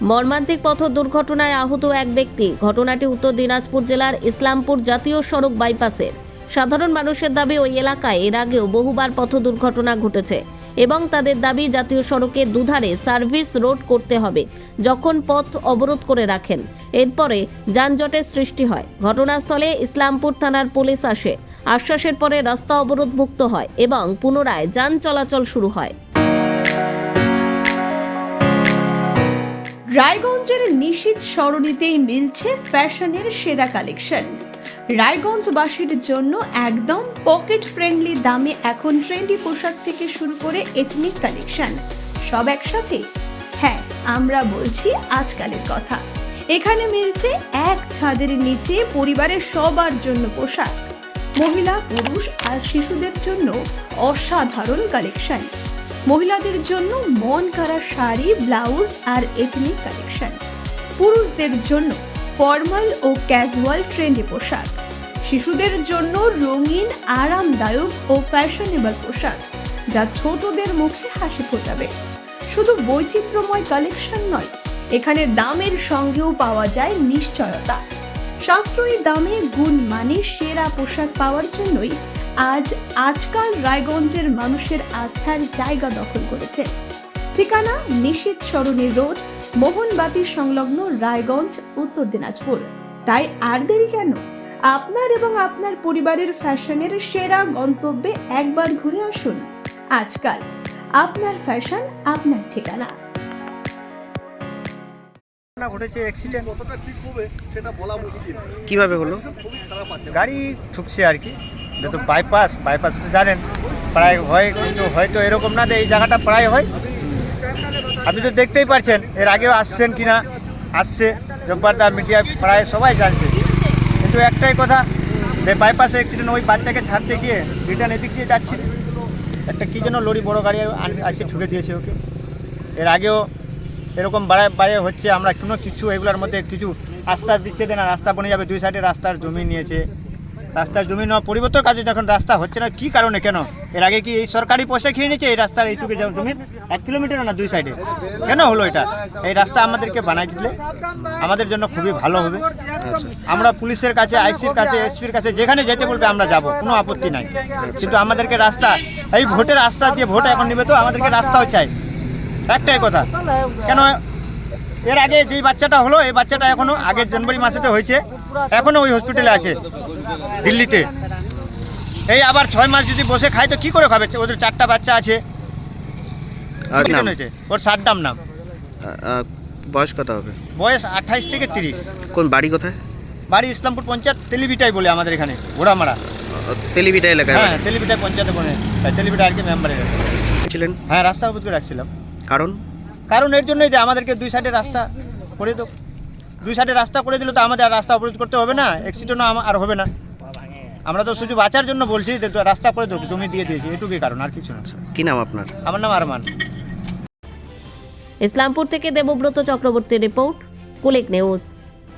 মর্মান্তিক পথ দুর্ঘটনায় আহত এক ব্যক্তি। ঘটনাটি উত্তর দিনাজপুর জেলার ইসলামপুর জাতীয় সড়ক বাইপাসের। সাধারণ মানুষের দাবি, ওই এলাকায় এর আগেও বহুবার পথ দুর্ঘটনা ঘটেছে এবং তাদের দাবি জাতীয় সড়কের দুধারে সার্ভিস রোড করতে হবে। যখন পথ অবরোধ করে রাখেন, এরপরে যানজটের সৃষ্টি হয়। ঘটনাস্থলে ইসলামপুর থানার পুলিশ আসে। আশ্বাসের পরে রাস্তা অবরোধ মুক্ত হয় এবং পুনরায় যান চলাচল শুরু হয়। রায়গঞ্জের নিশীথ সরণিতেই মিলছে ফ্যাশনের সেরা কালেকশন। রায়গঞ্জবাসীর জন্য একদম পকেট ফ্রেন্ডলি দামে এখন ট্রেন্ডি পোশাক থেকে শুরু করে এথনিক কালেকশন সব একসাথে। হ্যাঁ, আমরা বলছি আজকালের কথা। এখানে মিলছে এক ছাদের নিচে পরিবারের সবার জন্য পোশাক, মহিলা, পুরুষ আর শিশুদের জন্য অসাধারণ কালেকশন। মহিলাদের জন্য মন কাড়া শাড়ি, ব্লাউজ আর এথনিক কালেকশন। পুরুষদের জন্য ফর্মাল ও ক্যাজুয়াল ট্রেন্ডি পোশাক। শিশুদের জন্য রঙিন, আরামদায়ক ও ফ্যাশনেবল পোশাক, যা ছোটদের মুখে হাসি ফোটাবে। শুধু বৈচিত্র্যময় কালেকশন নয়, এখানে দামের সঙ্গেও পাওয়া যায় নিশ্চয়তা। সাশ্রয়ী দামে গুণমানে সেরা পোশাক পাওয়ার জন্যই আজকাল রায়গঞ্জের মানুষের আস্থার জায়গা দখল করেছে। ঠিকানা নিশীথ সরণি রোড, মোহনবাতি সংলগ্ন, রায়গঞ্জ, উত্তর দিনাজপুর। তাই আর দেরি কেন? আপনার এবং আপনার পরিবারের ফ্যাশনের সেরা গন্তব্যে একবার ঘুরে আসুন। আজকাল আপনার ফ্যাশন, আপনার ঠিকানা। ঘটেছে অ্যাক্সিডেন্ট, কতটা ঠিক হবে সেটা বলা মুশকিল। কিভাবে হলো? খুবই খারাপ আছে। গাড়ি ঠুকছে আর কি। যেহেতু বাইপাস তো জানেন প্রায় হয়, কিন্তু হয়তো এরকম না যে এই জায়গাটা প্রায় হয়। আপনি তো দেখতেই পারছেন, এর আগেও আসছেন কিনা, আসছে জব্বারদা, মিডিয়া প্রায় সবাই জানছে। কিন্তু একটাই কথা, যে বাইপাসে অ্যাক্সিডেন্ট, ওই বাচ্চাকে ছাড়তে গিয়ে রিটার্ন এদিক দিয়ে যাচ্ছিল, একটা কী যেন লরি বড় গাড়ি আসে ঠুকে দিয়েছে ওকে। এর আগেও এরকম বাড়ায় হচ্ছে। আমরা কিছু এগুলোর মধ্যে কিছু রাস্তা দিচ্ছে না, রাস্তা বনে যাবে, দুই সাইডে রাস্তার জমি নিয়েছে। রাস্তার জমি নেওয়া পরিবর্তন কাজে যখন রাস্তা হচ্ছে না, কী কারণে, কেন? এর আগে কি এই সরকারি পয়সা খেয়ে নিয়েছে এই রাস্তার এইটুকু জমি 1 কিলোমিটার না 2 সাইডে? কেন হলো এটা? এই রাস্তা আমাদেরকে বানাই দিলে আমাদের জন্য খুবই ভালো হবে। আমরা পুলিশের কাছে, আইসির কাছে, এসপির কাছে যেখানে যেতে বলবে আমরা যাব, কোনো আপত্তি নাই। কিন্তু আমাদেরকে রাস্তা, এই ভোটের রাস্তা দিয়ে ভোট এখন নেবে, তো আমাদেরকে রাস্তাও চাই। একটাই কথা, কেন এর আগে যেই বাচ্চাটা হলো, এই বাচ্চাটা এখনো আগের জানুয়ারি মাসেতে হয়েছে, এখনো ওই হসপিটালে আছে দিল্লিতে। এই আবার 6 মাস যদি বসে খায় তো কি করে খাবে? ওদের 4টা বাচ্চা আছে। ওর সাদ্দাম নাম। বয়স কত হবে? বয়স 28 থেকে 30। কোন বাড়ি কোথায়? বাড়ি ইসলামপুর পঞ্চায়েত, তেলিবিটাই বলে আমাদের এখানে, ঘোড়ামারা। তেলিবিটা এলাকায়? হ্যাঁ, তেলিবিটাই পঞ্চায়েতে বলে, তেলিবিটা আর কি মেম্বারের ছিলেন। হ্যাঁ, রাস্তা অবরোধ করে রাখছিলাম। কারণ এর জন্যই যে আমাদেরকে 2 সাইডে রাস্তা করে দাও। 2 সাইডে রাস্তা করে দিলে তো আমাদের আর রাস্তা অবরোধ করতে হবে না, অ্যাক্সিডেন্টও আর হবে না। আমরা তো শুধু বাঁচার জন্য বলছি যে রাস্তা করে দেবো, জমি দিয়ে দিয়েছি, এটুকুই কারণ, আর কিছু না। কি নাম আপনার? আমার নাম আরমান। ইসলামপুর থেকে দেবব্রত চক্রবর্তীর রিপোর্ট, কুলিক নিউজ।